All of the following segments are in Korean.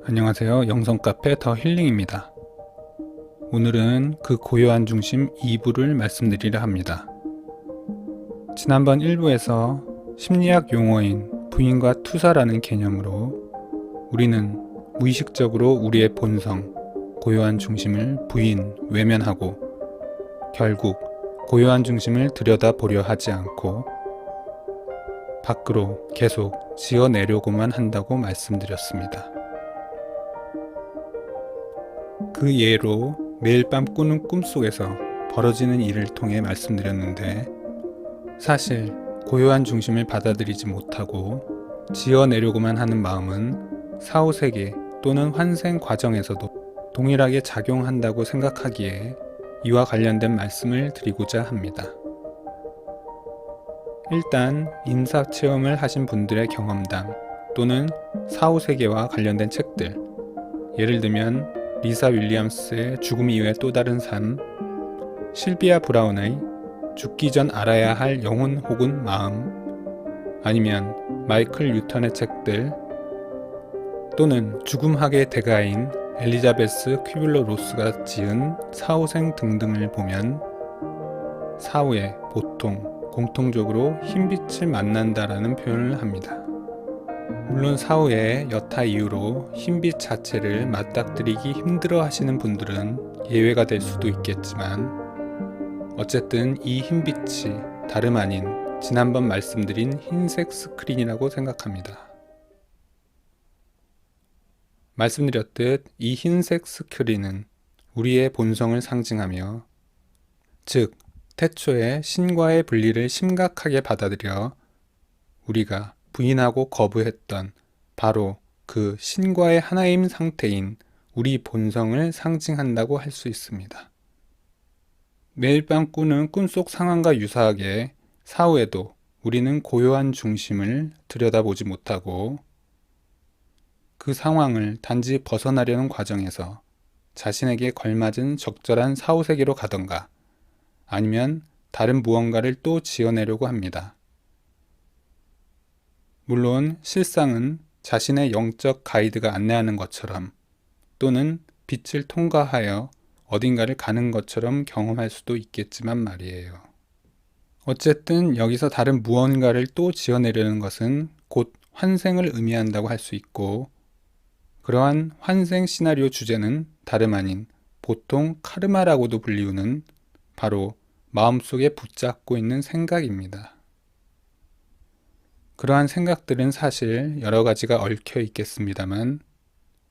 안녕하세요. 영성카페 더 힐링입니다. 오늘은 그 고요한 중심 2부를 말씀드리려 합니다. 지난번 1부에서 심리학 용어인 부인과 투사라는 개념으로 우리는 무의식적으로 우리의 본성, 고요한 중심을 외면하고 결국 고요한 중심을 들여다보려 하지 않고 밖으로 계속 지어내려고만 한다고 말씀드렸습니다. 그 예로 매일 밤 꾸는 꿈속에서 벌어지는 일을 통해 말씀드렸는데, 사실 고요한 중심을 받아들이지 못하고 지어내려고만 하는 마음은 사후세계 또는 환생 과정에서도 동일하게 작용한다고 생각하기에 이와 관련된 말씀을 드리고자 합니다. 일단 임사체험을 하신 분들의 경험담 또는 사후세계와 관련된 책들, 예를 들면 리사 윌리엄스의 죽음 이후의 또 다른 삶, 실비아 브라운의 죽기 전 알아야 할 영혼 혹은 마음, 아니면 마이클 뉴턴의 책들, 또는 죽음학의 대가인 엘리자베스 퀴블러 로스가 지은 사후생 등등을 보면 사후에 보통 공통적으로 흰빛을 만난다라는 표현을 합니다. 물론 사후에 여타 이유로 흰빛 자체를 맞닥뜨리기 힘들어 하시는 분들은 예외가 될 수도 있겠지만, 어쨌든 이 흰빛이 다름 아닌 지난번 말씀드린 흰색 스크린이라고 생각합니다. 말씀드렸듯 이 흰색 스크린은 우리의 본성을 상징하며, 즉 태초에 신과의 분리를 심각하게 받아들여 우리가 부인하고 거부했던 바로 그 신과의 하나임 상태인 우리 본성을 상징한다고 할 수 있습니다. 매일 밤 꾸는 꿈속 상황과 유사하게 사후에도 우리는 고요한 중심을 들여다보지 못하고 그 상황을 단지 벗어나려는 과정에서 자신에게 걸맞은 적절한 사후세계로 가던가 아니면 다른 무언가를 또 지어내려고 합니다. 물론 실상은 자신의 영적 가이드가 안내하는 것처럼 또는 빛을 통과하여 어딘가를 가는 것처럼 경험할 수도 있겠지만 말이에요. 어쨌든 여기서 다른 무언가를 또 지어내려는 것은 곧 환생을 의미한다고 할 수 있고, 그러한 환생 시나리오 주제는 다름 아닌 보통 카르마라고도 불리우는 바로 마음속에 붙잡고 있는 생각입니다. 그러한 생각들은 사실 여러 가지가 얽혀 있겠습니다만,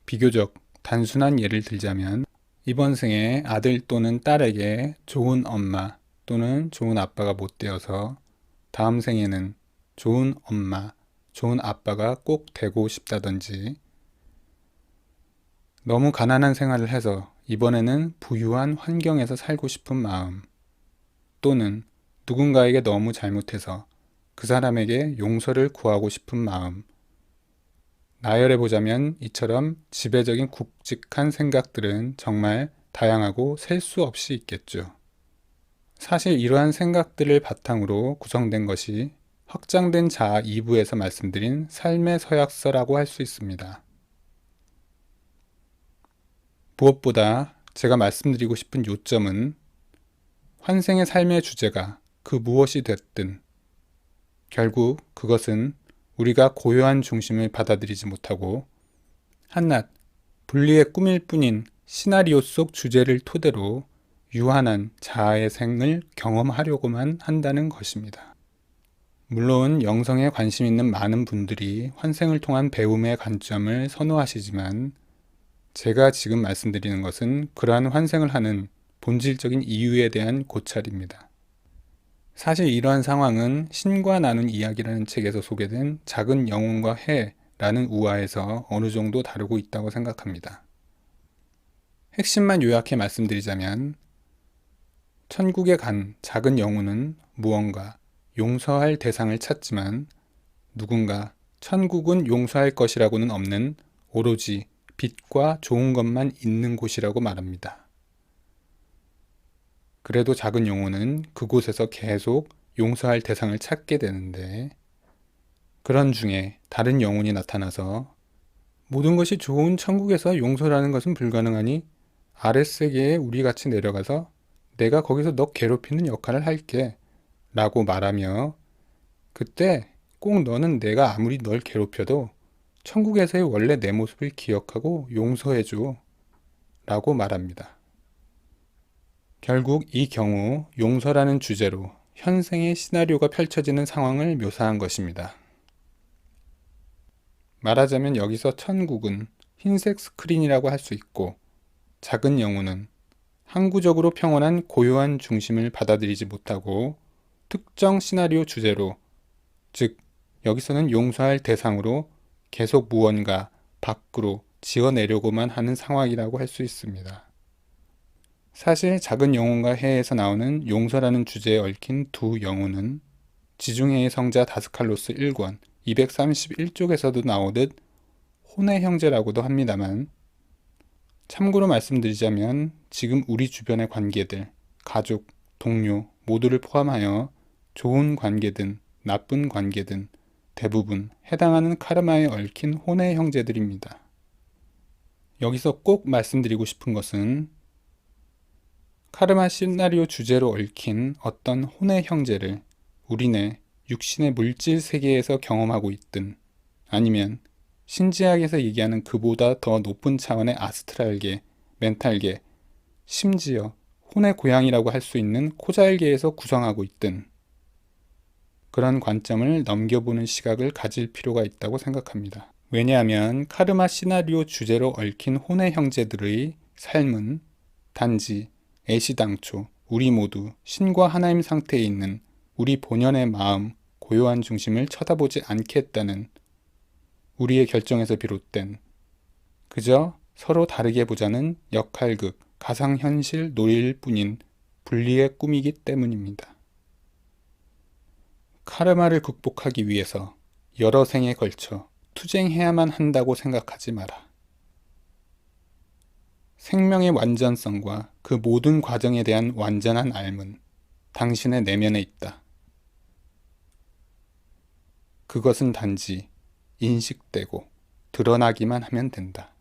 비교적 단순한 예를 들자면 이번 생에 아들 또는 딸에게 좋은 엄마 또는 좋은 아빠가 못 되어서 다음 생에는 좋은 엄마, 좋은 아빠가 꼭 되고 싶다든지, 너무 가난한 생활을 해서 이번에는 부유한 환경에서 살고 싶은 마음, 또는 누군가에게 너무 잘못해서 그 사람에게 용서를 구하고 싶은 마음, 나열해보자면 이처럼 지배적인 굵직한 생각들은 정말 다양하고 셀 수 없이 있겠죠. 사실 이러한 생각들을 바탕으로 구성된 것이 확장된 자아 2부에서 말씀드린 삶의 서약서라고 할 수 있습니다. 무엇보다 제가 말씀드리고 싶은 요점은 환생의 삶의 주제가 그 무엇이 됐든 결국 그것은 우리가 고요한 중심을 받아들이지 못하고 한낱 분리의 꿈일 뿐인 시나리오 속 주제를 토대로 유한한 자아의 생을 경험하려고만 한다는 것입니다. 물론 영성에 관심 있는 많은 분들이 환생을 통한 배움의 관점을 선호하시지만, 제가 지금 말씀드리는 것은 그러한 환생을 하는 본질적인 이유에 대한 고찰입니다. 사실 이러한 상황은 신과 나눈 이야기라는 책에서 소개된 작은 영혼과 해라는 우화에서 어느 정도 다루고 있다고 생각합니다. 핵심만 요약해 말씀드리자면, 천국에 간 작은 영혼은 무언가 용서할 대상을 찾지만 누군가 천국은 용서할 것이라고는 없는 오로지 빛과 좋은 것만 있는 곳이라고 말합니다. 그래도 작은 영혼은 그곳에서 계속 용서할 대상을 찾게 되는데, 그런 중에 다른 영혼이 나타나서 모든 것이 좋은 천국에서 용서라는 것은 불가능하니 아랫세계에 우리 같이 내려가서 내가 거기서 너 괴롭히는 역할을 할게 라고 말하며, 그때 꼭 너는 내가 아무리 널 괴롭혀도 천국에서의 원래 내 모습을 기억하고 용서해줘 라고 말합니다. 결국 이 경우 용서라는 주제로 현생의 시나리오가 펼쳐지는 상황을 묘사한 것입니다. 말하자면 여기서 천국은 흰색 스크린이라고 할 수 있고, 작은 영혼은 항구적으로 평온한 고요한 중심을 받아들이지 못하고 특정 시나리오 주제로, 즉 여기서는 용서할 대상으로 계속 무언가 밖으로 지어내려고만 하는 상황이라고 할 수 있습니다. 사실 작은 영혼과 해에서 나오는 용서라는 주제에 얽힌 두 영혼은 지중해의 성자 다스칼로스 1권 231쪽에서도 나오듯 혼의 형제라고도 합니다만, 참고로 말씀드리자면 지금 우리 주변의 관계들, 가족, 동료 모두를 포함하여 좋은 관계든 나쁜 관계든 대부분 해당하는 카르마에 얽힌 혼의 형제들입니다. 여기서 꼭 말씀드리고 싶은 것은 카르마 시나리오 주제로 얽힌 어떤 혼의 형제를 우리네 육신의 물질 세계에서 경험하고 있든, 아니면 신지학에서 얘기하는 그보다 더 높은 차원의 아스트랄계, 멘탈계, 심지어 혼의 고향이라고 할 수 있는 코자일계에서 구성하고 있든, 그런 관점을 넘겨보는 시각을 가질 필요가 있다고 생각합니다. 왜냐하면 카르마 시나리오 주제로 얽힌 혼의 형제들의 삶은 단지 애시당초 우리 모두 신과 하나님 상태에 있는 우리 본연의 마음, 고요한 중심을 쳐다보지 않겠다는 우리의 결정에서 비롯된 그저 서로 다르게 보자는 역할극, 가상현실 놀이일 뿐인 분리의 꿈이기 때문입니다. 카르마를 극복하기 위해서 여러 생에 걸쳐 투쟁해야만 한다고 생각하지 마라. 생명의 완전성과 그 모든 과정에 대한 완전한 알문, 당신의 내면에 있다. 그것은 단지 인식되고 드러나기만 하면 된다.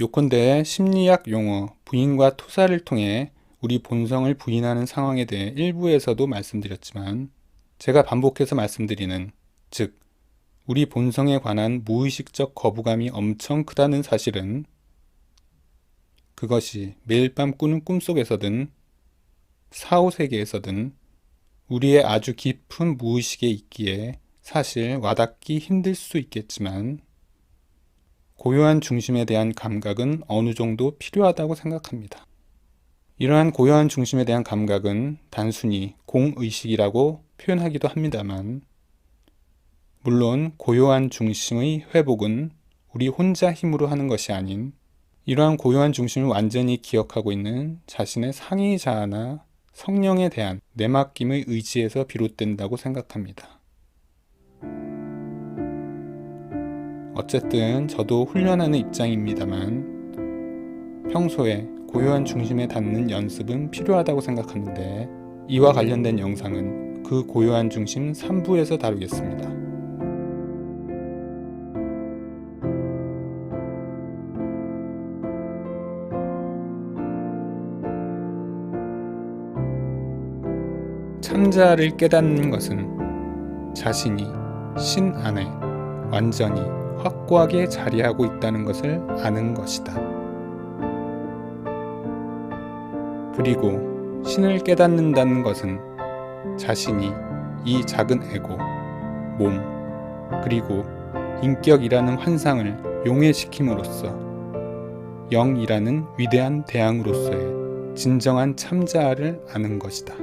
요컨대 심리학 용어 부인과 투사를 통해 우리 본성을 부인하는 상황에 대해 일부에서도 말씀드렸지만, 제가 반복해서 말씀드리는, 즉 우리 본성에 관한 무의식적 거부감이 엄청 크다는 사실은, 그것이 매일 밤 꾸는 꿈속에서든 사후세계에서든 우리의 아주 깊은 무의식에 있기에 사실 와닿기 힘들 수 있겠지만, 고요한 중심에 대한 감각은 어느 정도 필요하다고 생각합니다. 이러한 고요한 중심에 대한 감각은 단순히 공의식이라고 표현하기도 합니다만, 물론 고요한 중심의 회복은 우리 혼자 힘으로 하는 것이 아닌 이러한 고요한 중심을 완전히 기억하고 있는 자신의 상위 자아나 성령에 대한 내맡김의 의지에서 비롯된다고 생각합니다. 어쨌든 저도 훈련하는 입장입니다만 평소에 고요한 중심에 닿는 연습은 필요하다고 생각하는데, 이와 관련된 영상은 그 고요한 중심 3부에서 다루겠습니다. 참자를 깨닫는 것은 자신이 신 안에 완전히 확고하게 자리하고 있다는 것을 아는 것이다. 그리고 신을 깨닫는다는 것은 자신이 이 작은 에고, 몸, 그리고 인격이라는 환상을 용해시킴으로써 영이라는 위대한 대항으로서의 진정한 참자아를 아는 것이다.